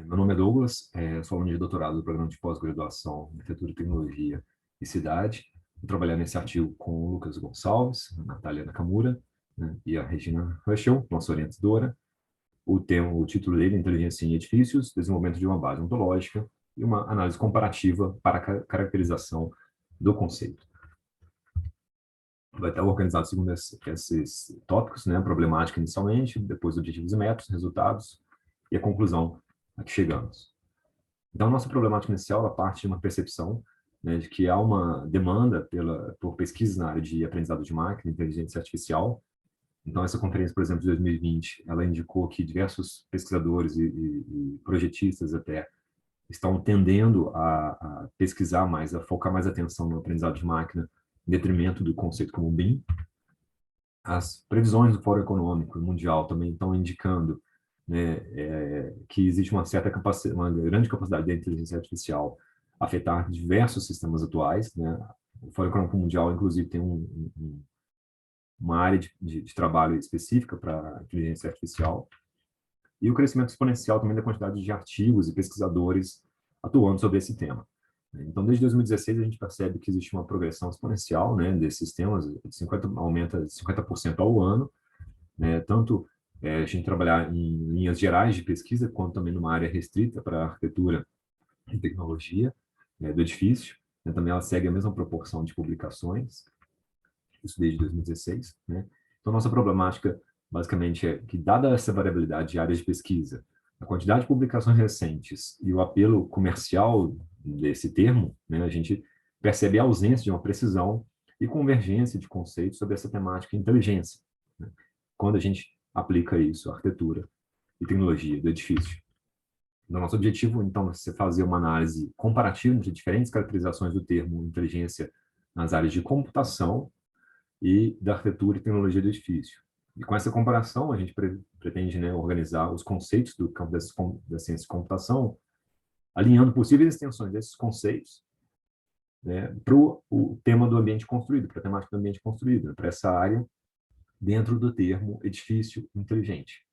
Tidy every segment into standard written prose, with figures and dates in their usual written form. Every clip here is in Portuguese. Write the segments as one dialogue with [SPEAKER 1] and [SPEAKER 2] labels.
[SPEAKER 1] Meu nome é Douglas, sou aluno de doutorado do programa de pós-graduação em Arquitetura, Tecnologia e Cidade. Vou trabalhar nesse artigo com o Lucas Gonçalves, a Natália Nakamura, né, e a Regina Ruschel, nossa orientadora. O título dele é Inteligência em Edifícios, Desenvolvimento de uma Base Ontológica e uma análise comparativa para a caracterização do conceito. Vai estar organizado segundo esses tópicos, né? Problemática inicialmente, depois objetivos e métodos, resultados e a conclusão a que chegamos. Então, nossa problemática inicial ela parte de uma percepção, né, de que há uma demanda por pesquisas na área de aprendizado de máquina, inteligência artificial. Então, essa conferência, por exemplo, de 2020, ela indicou que diversos pesquisadores e projetistas até estão tendendo a pesquisar mais, a focar mais atenção no aprendizado de máquina, em detrimento do conceito como BIM. As previsões do Fórum Econômico Mundial também estão indicando, né, que existe uma grande capacidade da inteligência artificial afetar diversos sistemas atuais, né? O Fórum Econômico Mundial, inclusive, tem uma área de trabalho específica para a inteligência artificial e o crescimento exponencial também da quantidade de artigos e pesquisadores atuando sobre esse tema. Então, desde 2016, a gente percebe que existe uma progressão exponencial, né, desses sistemas, aumenta 50% ao ano, né, tanto a gente trabalhar em linhas gerais de pesquisa, quanto também numa área restrita para arquitetura e tecnologia, né, do edifício. Né, também ela segue a mesma proporção de publicações, isso desde 2016. Né? Então, nossa problemática, basicamente, é que, dada essa variabilidade de áreas de pesquisa, a quantidade de publicações recentes e o apelo comercial desse termo, né, a gente percebe a ausência de uma precisão e convergência de conceitos sobre essa temática de inteligência, né, quando a gente aplica isso à arquitetura e tecnologia do edifício. Então, nosso objetivo, então, é fazer uma análise comparativa entre diferentes caracterizações do termo inteligência nas áreas de computação e da arquitetura e tecnologia do edifício. E com essa comparação, a gente pretende, né, organizar os conceitos do campo da ciência de computação, alinhando possíveis extensões desses conceitos, né, para o tema do ambiente construído, para a temática do ambiente construído, né, para essa área dentro do termo edifício inteligente.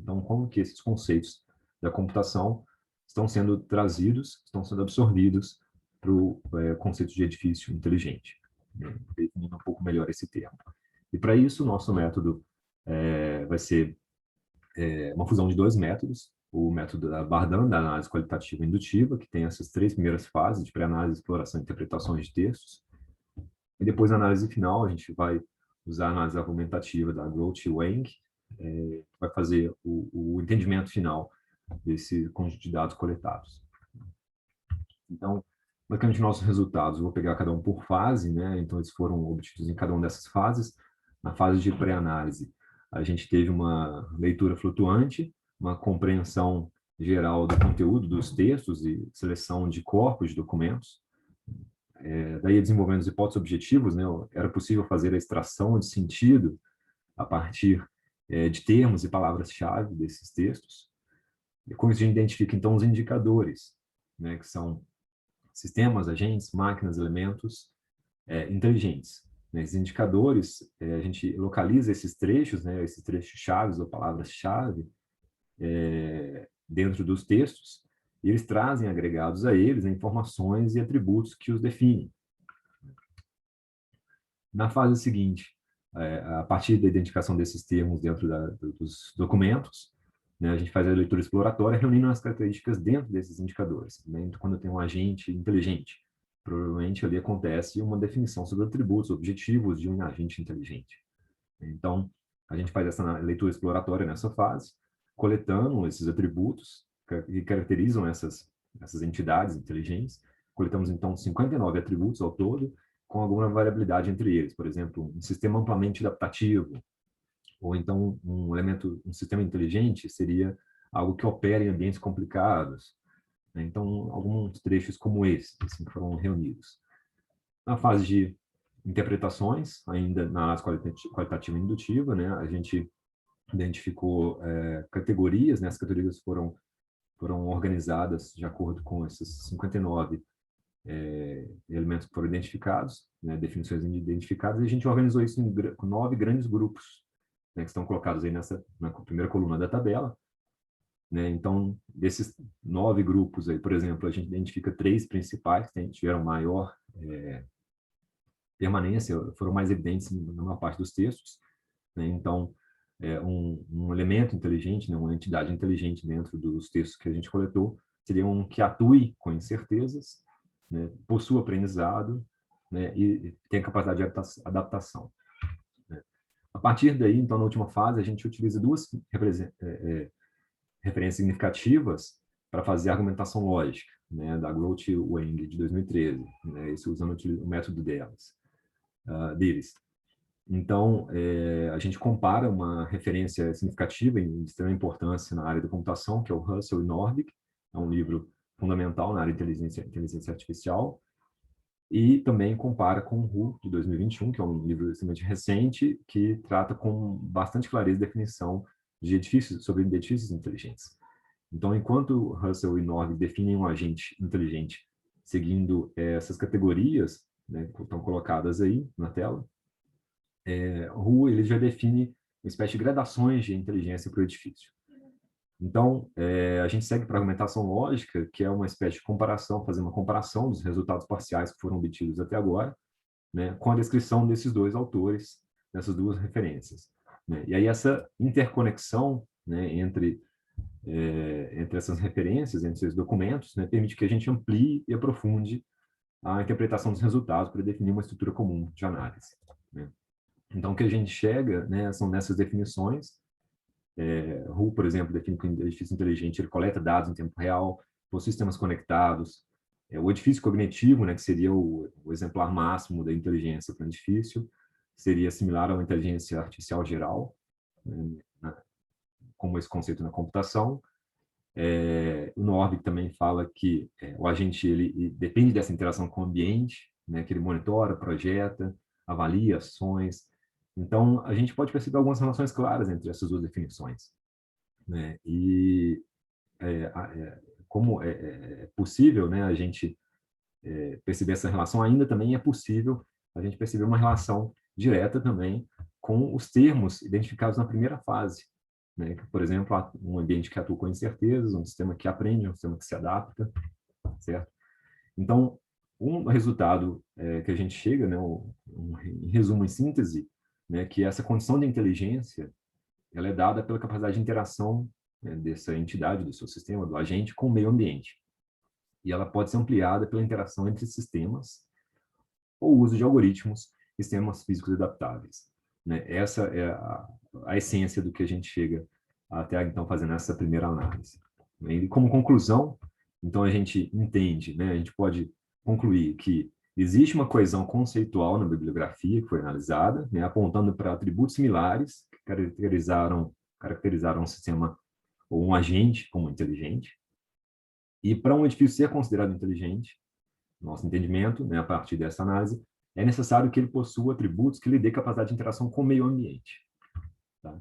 [SPEAKER 1] Então, como que esses conceitos da computação estão sendo trazidos, estão sendo absorvidos para o conceito de edifício inteligente, né, definindo um pouco melhor esse termo. E para isso, o nosso método vai ser uma fusão de dois métodos, o método da Bardan, da análise qualitativa e indutiva, que tem essas três primeiras fases de pré-análise, exploração e interpretações de textos, e depois, na análise final, a gente vai usar a análise argumentativa da Groth e Wang, que vai fazer o entendimento final desse conjunto de dados coletados. Então, basicamente, nossos resultados, eu vou pegar cada um por fase, né? Então, eles foram obtidos em cada uma dessas fases. Na fase de pré-análise, a gente teve uma leitura flutuante, uma compreensão geral do conteúdo dos textos e seleção de corpos de documentos. Daí, desenvolvendo os hipóteses objetivos, né? Era possível fazer a extração de sentido a partir de termos e palavras-chave desses textos. E com isso, a gente identifica, então, os indicadores, né? Que são sistemas, agentes, máquinas, elementos inteligentes. Nesses indicadores, a gente localiza esses trechos, né, esses trechos-chave ou palavras-chave, dentro dos textos, e eles trazem agregados a eles, né, informações e atributos que os definem. Na fase seguinte, a partir da identificação desses termos dentro dos documentos, né, a gente faz a leitura exploratória, reunindo as características dentro desses indicadores. Né? Quando tem um agente inteligente, provavelmente ali acontece uma definição sobre atributos, objetivos de um agente inteligente. Então, a gente faz essa leitura exploratória nessa fase, coletando esses atributos que caracterizam essas entidades inteligentes. Coletamos, então, 59 atributos ao todo, com alguma variabilidade entre eles. Por exemplo, um sistema amplamente adaptativo, ou então um sistema inteligente seria algo que opera em ambientes complicados. Né? Então, alguns trechos como esse, assim, foram reunidos. Na fase de interpretações, ainda na análise qualitativa e indutiva, né, a gente identificou categorias, né, as categorias foram organizadas de acordo com esses 59 elementos que foram identificados, né, definições identificadas, e a gente organizou isso em 9 grandes grupos, né, que estão colocados aí na primeira coluna da tabela. né? Então, desses 9 grupos aí, por exemplo, a gente identifica 3 principais que tiveram maior permanência, foram mais evidentes na maior parte dos textos, né? Então, um elemento inteligente, né, uma entidade inteligente dentro dos textos que a gente coletou, seria um que atue com incertezas, né, possua aprendizado, né, e tem capacidade de adaptação. Né. A partir daí, então, na última fase, a gente utiliza 2 referências significativas para fazer a argumentação lógica, né, da Groth e Wang, de 2013, né, isso usando o método deles. Então, a gente compara uma referência significativa de extrema importância na área da computação, que é o Russell e Norvig, é um livro fundamental na área de inteligência artificial, e também compara com o Hu, de 2021, que é um livro extremamente recente, que trata com bastante clareza a definição de sobre edifícios inteligentes. Então, enquanto Russell e Norvig definem um agente inteligente seguindo essas categorias, né, que estão colocadas aí na tela, Hu ele já define uma espécie de gradações de inteligência para o edifício. Então, a gente segue para a argumentação lógica, que é uma espécie de comparação, fazer uma comparação dos resultados parciais que foram obtidos até agora, né, com a descrição desses 2 autores, dessas 2 referências. Né? E aí essa interconexão, né, entre essas referências, entre esses documentos, né, permite que a gente amplie e aprofunde a interpretação dos resultados para definir uma estrutura comum de análise. Né? Então, o que a gente chega, né, são nessas definições. Hu, por exemplo, define que o edifício inteligente ele coleta dados em tempo real, possui sistemas conectados. O edifício cognitivo, né, que seria o exemplar máximo da inteligência para o edifício, seria similar a uma inteligência artificial geral, né, como esse conceito na computação. O Norvig também fala que o agente ele depende dessa interação com o ambiente, né, que ele monitora, projeta, avalia ações. Então, a gente pode perceber algumas relações claras entre essas 2 definições. Né? E como é possível, né, a gente perceber essa relação, ainda também é possível a gente perceber uma relação direta também com os termos identificados na primeira fase. Né? Por exemplo, um ambiente que atua com incertezas, um sistema que aprende, um sistema que se adapta, certo? Então, um resultado que a gente chega, né, em resumo, em síntese, né, que essa condição de inteligência ela é dada pela capacidade de interação, né, dessa entidade, do seu sistema, do agente, com o meio ambiente. E ela pode ser ampliada pela interação entre sistemas ou uso de algoritmos e sistemas físicos adaptáveis. Né? Essa é a essência do que a gente chega até então fazendo essa primeira análise. E como conclusão, então a gente entende, né, a gente pode concluir que existe uma coesão conceitual na bibliografia que foi analisada, né, apontando para atributos similares que caracterizaram um sistema ou um agente como inteligente. E para um edifício ser considerado inteligente, nosso entendimento, né, a partir dessa análise, é necessário que ele possua atributos que lhe dê capacidade de interação com o meio ambiente. Tá?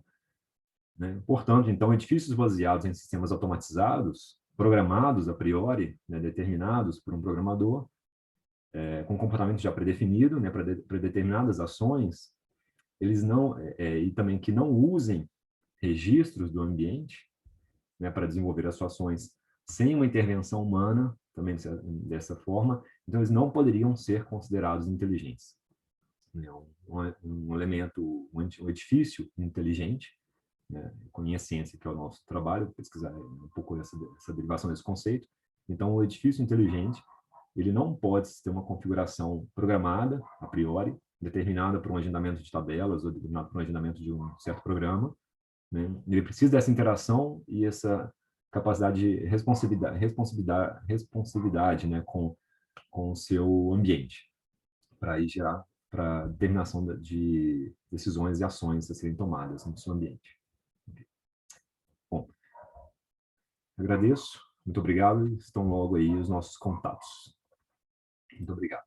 [SPEAKER 1] Né? Portanto, então, edifícios baseados em sistemas automatizados, programados a priori, né, determinados por um programador, com comportamento já predefinido, né, para determinadas ações, eles não e também que não usem registros do ambiente, né, para desenvolver as suas ações sem uma intervenção humana, também dessa forma, então eles não poderiam ser considerados inteligentes. Um elemento, um edifício inteligente, né, com a essência, que é o nosso trabalho, pesquisar um pouco essa derivação desse conceito. Então, o edifício inteligente, ele não pode ter uma configuração programada, a priori, determinada por um agendamento de tabelas ou determinada por um agendamento de um certo programa. Né? Ele precisa dessa interação e essa capacidade de responsividade, né, com o seu ambiente, para ir gerar para determinação de decisões e ações a serem tomadas no seu ambiente. Bom, agradeço, muito obrigado, estão logo aí os nossos contatos. Muito obrigado.